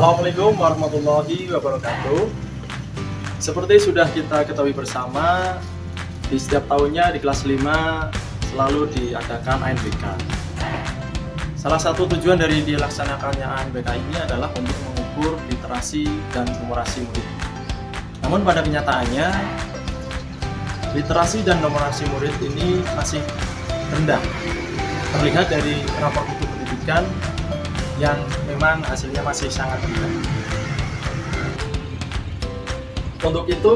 Assalamualaikum warahmatullahi wabarakatuh. Seperti sudah kita ketahui bersama, di setiap tahunnya di kelas 5 selalu diadakan ANBK. Salah satu tujuan dari dilaksanakannya ANBK ini adalah untuk mengukur literasi dan numerasi murid. Namun pada kenyataannya, literasi dan numerasi murid ini masih rendah. Terlihat dari rapor mutu pendidikan yang memang hasilnya masih sangat rendah. Untuk itu,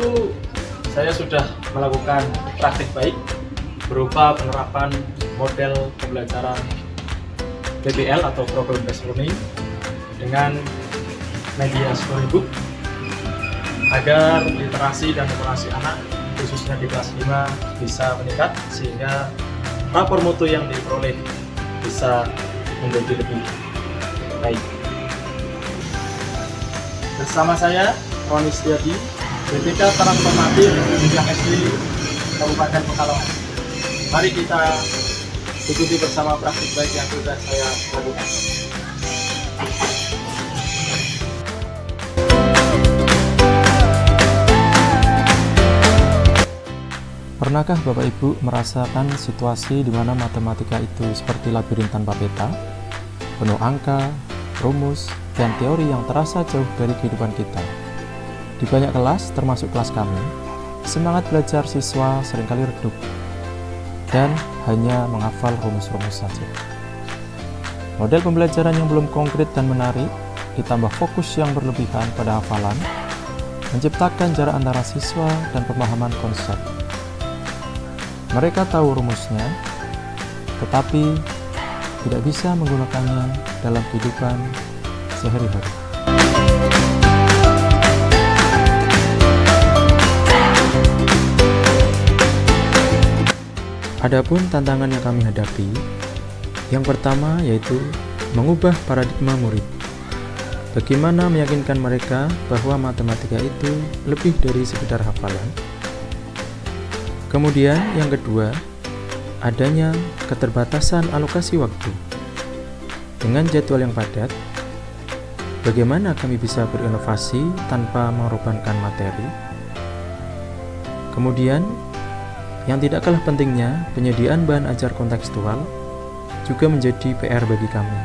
saya sudah melakukan praktik baik berupa penerapan model pembelajaran PBL atau Problem Based Learning dengan media storybook agar literasi dan numerasi anak khususnya di kelas 5 bisa meningkat sehingga rapor mutu yang diperoleh bisa menjadi lebih baik. Bersama saya Roni Setiadi, BPK Transformatif Jenjang SD Kabupaten Pekalongan. Mari kita ikuti bersama praktik baik yang sudah saya lakukan. Pernahkah Bapak Ibu merasakan situasi di mana matematika itu seperti labirin tanpa peta, penuh angka, rumus, dan teori yang terasa jauh dari kehidupan kita? Di banyak kelas, termasuk kelas kami, semangat belajar siswa seringkali redup dan hanya menghafal rumus-rumus saja. Model pembelajaran yang belum konkret dan menarik, ditambah fokus yang berlebihan pada hafalan, menciptakan jarak antara siswa dan pemahaman konsep. Mereka tahu rumusnya, tetapi tidak bisa menggunakannya dalam kehidupan sehari-hari. Adapun tantangan yang kami hadapi, yang pertama yaitu mengubah paradigma murid. Bagaimana meyakinkan mereka bahwa matematika itu lebih dari sekedar hafalan. Kemudian yang kedua, adanya keterbatasan alokasi waktu. Dengan jadwal yang padat, bagaimana kami bisa berinovasi tanpa mengorbankan materi? Kemudian, yang tidak kalah pentingnya, penyediaan bahan ajar kontekstual juga menjadi PR bagi kami.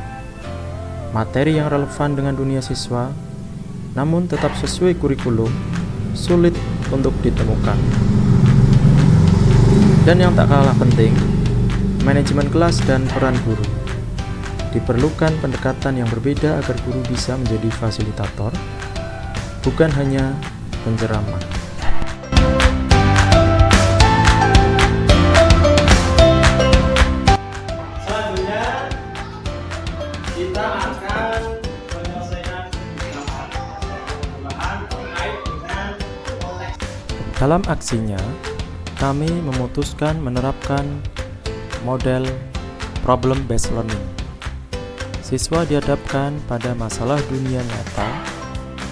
Materi yang relevan dengan dunia siswa, namun tetap sesuai kurikulum, sulit untuk ditemukan. Dan yang tak kalah penting, manajemen kelas dan peran guru. Diperlukan pendekatan yang berbeda agar guru bisa menjadi fasilitator, bukan hanya penceramah. Selanjutnya, kita akan menyelesaikan tambahan terkait dengan konteks. Dalam aksinya, kami memutuskan menerapkan model Problem Based Learning. Siswa dihadapkan pada masalah dunia nyata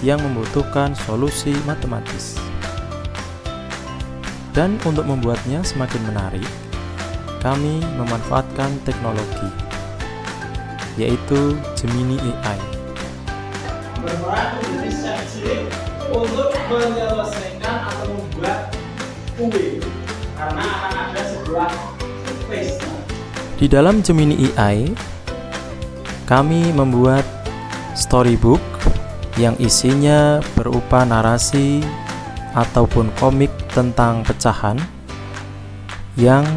yang membutuhkan solusi matematis. Dan untuk membuatnya semakin menarik, kami memanfaatkan teknologi, yaitu Gemini AI. Berperan menjadi chef untuk menyelesaikan atau membuat kue karena akan ada sebuah pesta. Di dalam Gemini AI, kami membuat storybook yang isinya berupa narasi ataupun komik tentang pecahan yang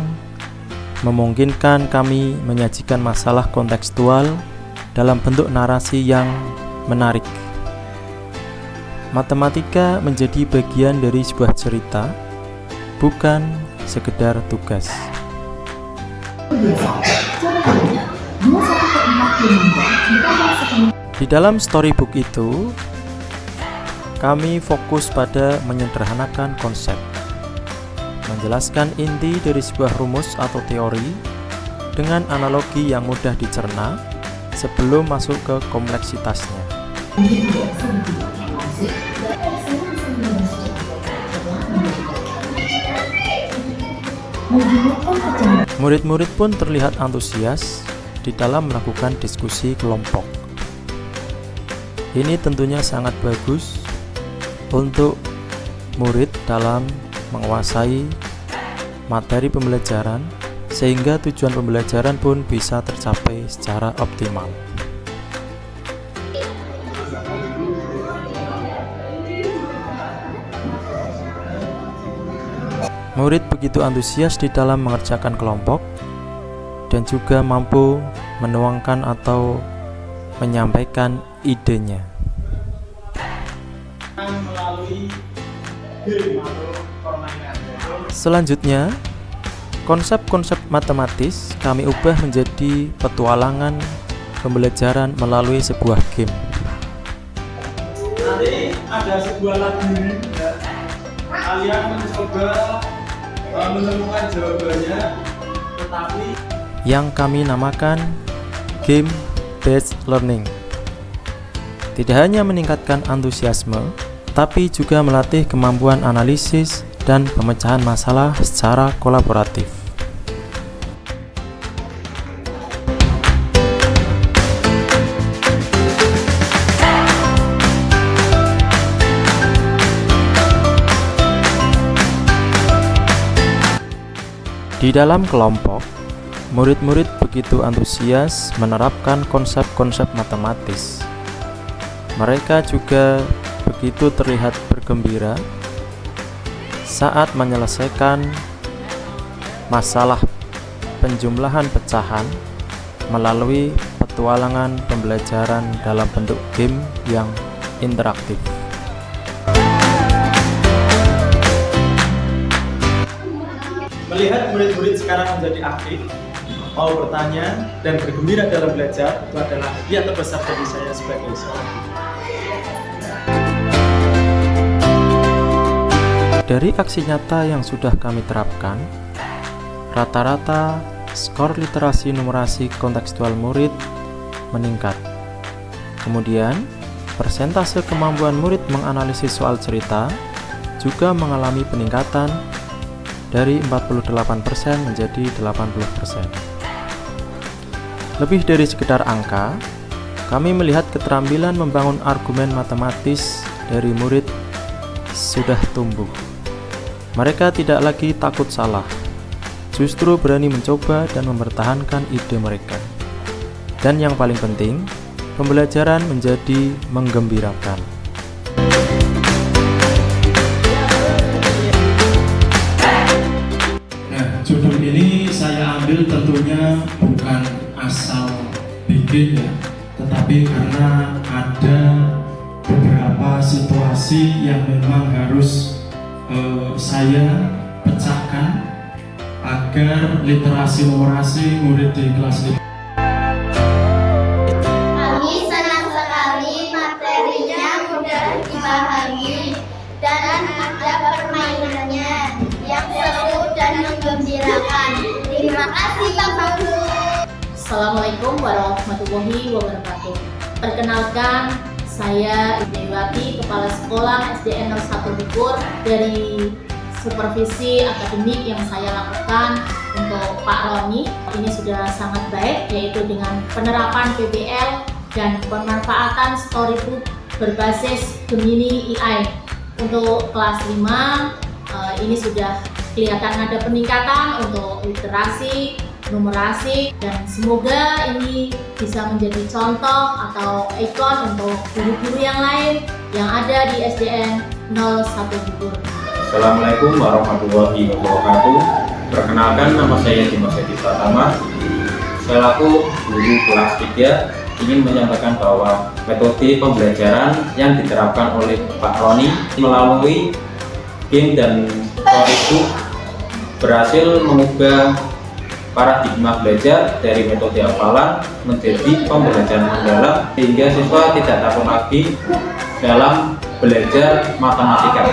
memungkinkan kami menyajikan masalah kontekstual dalam bentuk narasi yang menarik. Matematika menjadi bagian dari sebuah cerita, bukan sekedar tugas. Di dalam storybook itu, kami fokus pada menyederhanakan konsep, menjelaskan inti dari sebuah rumus atau teori dengan analogi yang mudah dicerna sebelum masuk ke kompleksitasnya. Murid-murid pun terlihat antusias di dalam melakukan diskusi kelompok. Ini tentunya sangat bagus untuk murid dalam menguasai materi pembelajaran, sehingga tujuan pembelajaran pun bisa tercapai secara optimal. Murid begitu antusias di dalam mengerjakan kelompok dan juga mampu menuangkan atau menyampaikan idenya. Selanjutnya, konsep-konsep matematis kami ubah menjadi petualangan pembelajaran melalui sebuah game. Nanti ada sebuah labirin, ya. Kalian mencoba menemukan jawabannya, tetapi yang kami namakan game based learning. Tidak hanya meningkatkan antusiasme, tapi juga melatih kemampuan analisis dan pemecahan masalah secara kolaboratif. Di dalam kelompok, murid-murid begitu antusias menerapkan konsep-konsep matematis. Mereka juga begitu terlihat bergembira saat menyelesaikan masalah penjumlahan pecahan melalui petualangan pembelajaran dalam bentuk game yang interaktif. melihat murid-murid sekarang menjadi aktif, mau bertanya dan bergembira dalam belajar, itu adalah hadiah terbesar bagi saya sebagai seorang guru. Dari aksi nyata yang sudah kami terapkan, rata-rata skor literasi numerasi kontekstual murid meningkat. Kemudian, persentase kemampuan murid menganalisis soal cerita juga mengalami peningkatan dari 48% menjadi 80%. Lebih dari sekedar angka, kami melihat keterampilan membangun argumen matematis dari murid sudah tumbuh. Mereka tidak lagi takut salah, justru berani mencoba dan mempertahankan ide mereka. Dan yang paling penting, pembelajaran menjadi menggembirakan. Judul ini saya ambil tentunya bukan asal bikin ya, tetapi karena ada beberapa situasi yang memang harus saya pecahkan agar literasi numerasi murid di kelas 5. Kami senang sekali materinya mudah dipahami dan ada permainannya yang seru dan menggembirakan. Terima kasih Bapak Guru. Assalamualaikum warahmatullahi wabarakatuh. Perkenalkan, saya Ibu Kepala Sekolah SDN 01 Bukur. Dari supervisi akademik yang saya lakukan untuk Pak Roni, ini sudah sangat baik, yaitu dengan penerapan PBL dan pemanfaatan storybook berbasis Gemini AI. Untuk kelas 5, ini sudah kelihatan ada peningkatan untuk literasi, numerasi, dan semoga ini bisa menjadi contoh atau ikon untuk guru-guru yang lain yang ada di SDN 01 Bukur. Assalamualaikum warahmatullahi wabarakatuh. Perkenalkan, nama saya Dimas Edi Pratama. Selaku guru kelas 3 ingin menyampaikan bahwa metode pembelajaran yang diterapkan oleh Pak Roni melalui game dan storybook berhasil mengubah paradigma belajar dari metode hafalan menjadi pembelajaran mendalam, sehingga siswa tidak takut lagi dalam belajar matematika.